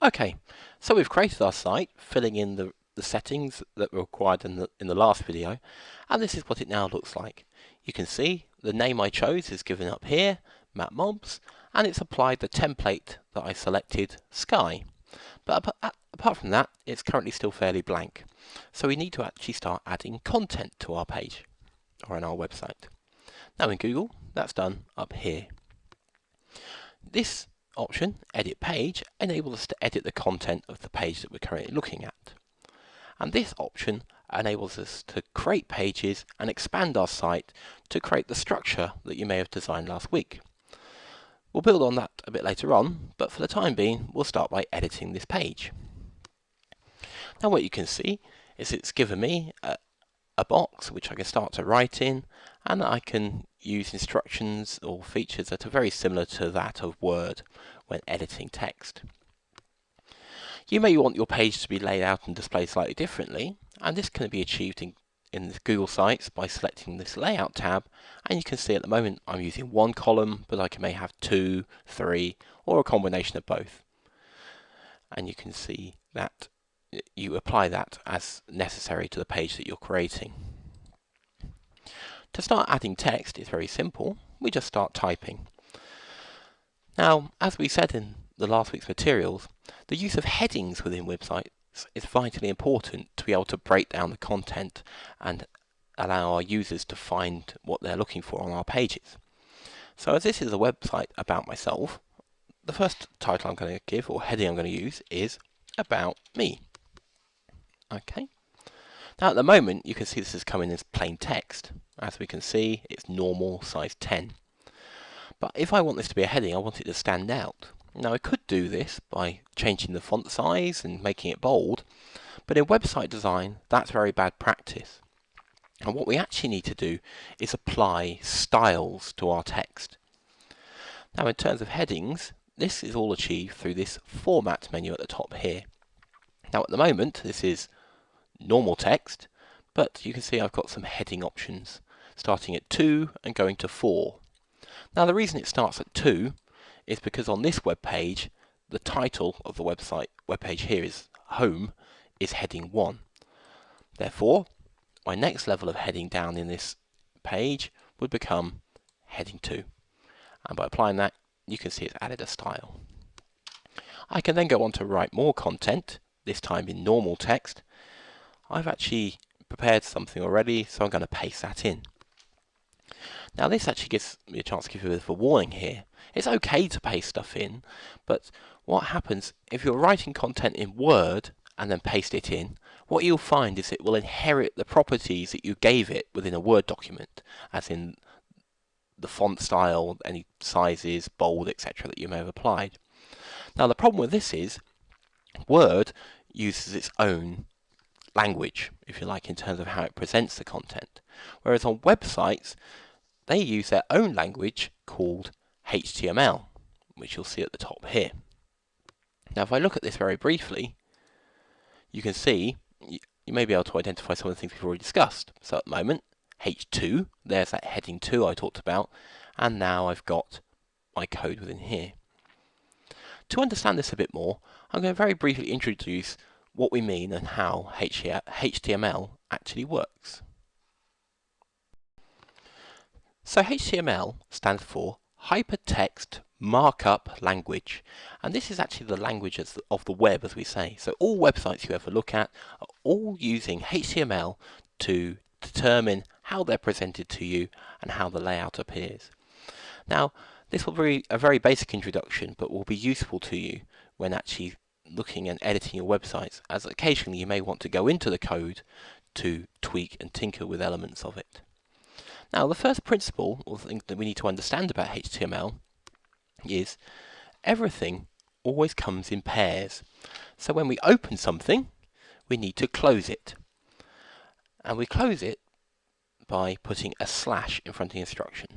Okay, so we've created our site, filling in the settings that were required in the last video, and this is what it now looks like. You can see the name I chose is given up here, Map Mobs, and it's applied the template that I selected, Sky. But apart from that, it's currently still fairly blank. So we need to actually start adding content to our page, or on our website. Now in Google, that's done up here. This option, Edit Page, enables us to edit the content of the page that we're currently looking at. And this option enables us to create pages and expand our site to create the structure that you may have designed last week. We'll build on that a bit later on, but for the time being, we'll start by editing this page. Now what you can see is it's given me a box which I can start to write in, and I can use instructions or features that are very similar to that of Word when editing text. You may want your page to be laid out and displayed slightly differently, and this can be achieved in the Google Sites by selecting this Layout tab, and you can see at the moment I'm using one column, but I may have 2, 3, or a combination of both. And you can see that you apply that as necessary to the page that you're creating. To start adding text is very simple. We just start typing. Now, as we said in the last week's materials, the use of headings within websites is vitally important to be able to break down the content and allow our users to find what they're looking for on our pages. So as this is a website about myself, the first title I'm going to give, or heading I'm going to use, is About Me. Okay. Now at the moment you can see this is coming as plain text. As we can see, it's normal, size 10. But if I want this to be a heading, I want it to stand out. Now I could do this by changing the font size and making it bold, but in website design that's very bad practice. And what we actually need to do is apply styles to our text. Now in terms of headings, this is all achieved through this Format menu at the top here. Now at the moment this is normal text, but you can see I've got some heading options starting at 2 and going to 4. Now the reason it starts at 2 is because on this web page the title of the web page here is Home is heading 1. Therefore my next level of heading down in this page would become heading 2, and by applying that you can see it's added a style. I can then go on to write more content, this time in normal text. I've actually prepared something already, so I'm going to paste that in. Now this actually gives me a chance to give you a bit of a warning here. It's okay to paste stuff in, but what happens if you're writing content in Word and then paste it in, what you'll find is it will inherit the properties that you gave it within a Word document, as in the font style, any sizes, bold, etc. that you may have applied. Now the problem with this is Word uses its own language, if you like, in terms of how it presents the content. Whereas on websites, they use their own language called HTML, which you'll see at the top here. Now if I look at this very briefly, you can see you may be able to identify some of the things we've already discussed. So at the moment, H2, there's that heading 2 I talked about, and now I've got my code within here. To understand this a bit more, I'm going to very briefly introduce what we mean and how HTML actually works. So HTML stands for Hypertext Markup Language, and this is actually the language of the web, as we say. So all websites you ever look at are all using HTML to determine how they're presented to you and how the layout appears. Now this will be a very basic introduction, but will be useful to you when actually looking and editing your websites, as occasionally you may want to go into the code to tweak and tinker with elements of it. Now the first principle or thing that we need to understand about HTML is everything always comes in pairs. So when we open something, we need to close it, and we close it by putting a slash in front of the instruction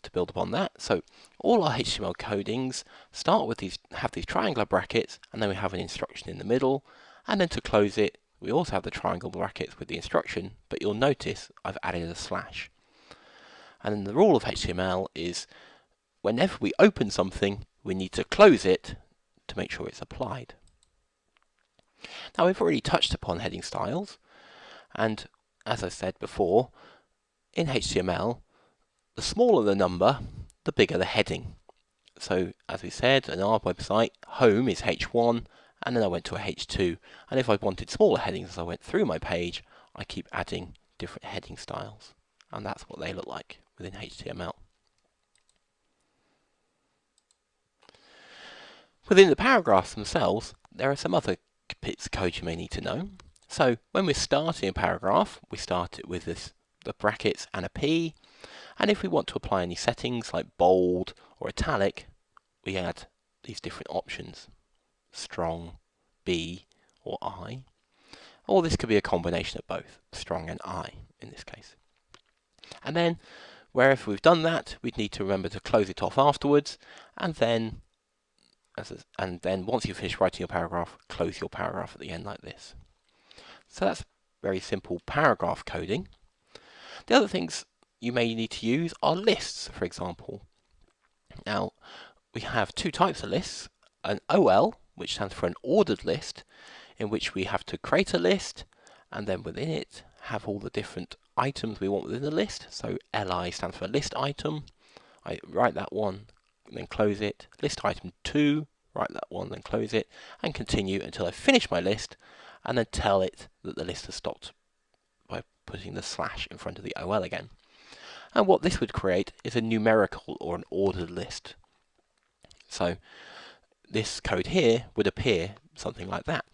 to build upon that. So all our HTML codings start with have these triangular brackets, and then we have an instruction in the middle, and then to close it we also have the triangle brackets with the instruction, but you'll notice I've added a slash. And then the rule of HTML is whenever we open something we need to close it to make sure it's applied. Now we've already touched upon heading styles, and as I said before, in HTML, the smaller the number, the bigger the heading. So as we said, in our website, home is H1, and then I went to a H2. And if I wanted smaller headings as I went through my page, I keep adding different heading styles. And that's what they look like within HTML. Within the paragraphs themselves, there are some other bits of code you may need to know. So when we're starting a paragraph, we start it with the brackets and a P. And if we want to apply any settings like bold or italic, we add these different options, strong, B, or I. Or this could be a combination of both, strong and I in this case. And then, wherever we've done that, we'd need to remember to close it off afterwards, and then once you've finished writing your paragraph, close your paragraph at the end like this. So that's very simple paragraph coding. The other things you may need to use are lists, for example. Now, we have two types of lists, an OL, which stands for an ordered list, in which we have to create a list, and then within it have all the different items we want within the list. So LI stands for list item. I write that one, then close it. List item 2, write that one, then close it, and continue until I finish my list, and then tell it that the list has stopped by putting the slash in front of the OL again. And what this would create is a numerical or an ordered list. So this code here would appear something like that.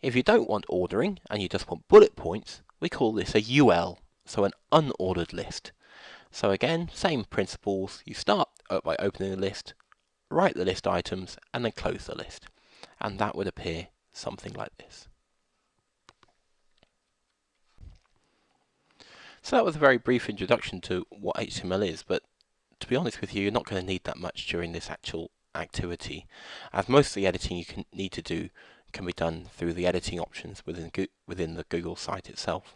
If you don't want ordering and you just want bullet points, we call this a UL, so an unordered list. So again, same principles. You start by opening the list, write the list items, and then close the list. And that would appear something like this. So that was a very brief introduction to what HTML is, but to be honest with you, you're not going to need that much during this actual activity, as most of the editing you need to do can be done through the editing options within the Google site itself.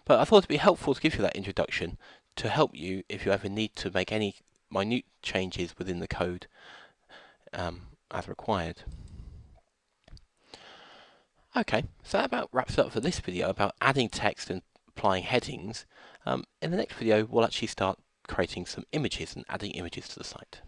But I thought it'd be helpful to give you that introduction to help you if you ever need to make any minute changes within the code as required. Okay, so that about wraps it up for this video about adding text and applying headings. In the next video, we'll actually start creating some images and adding images to the site.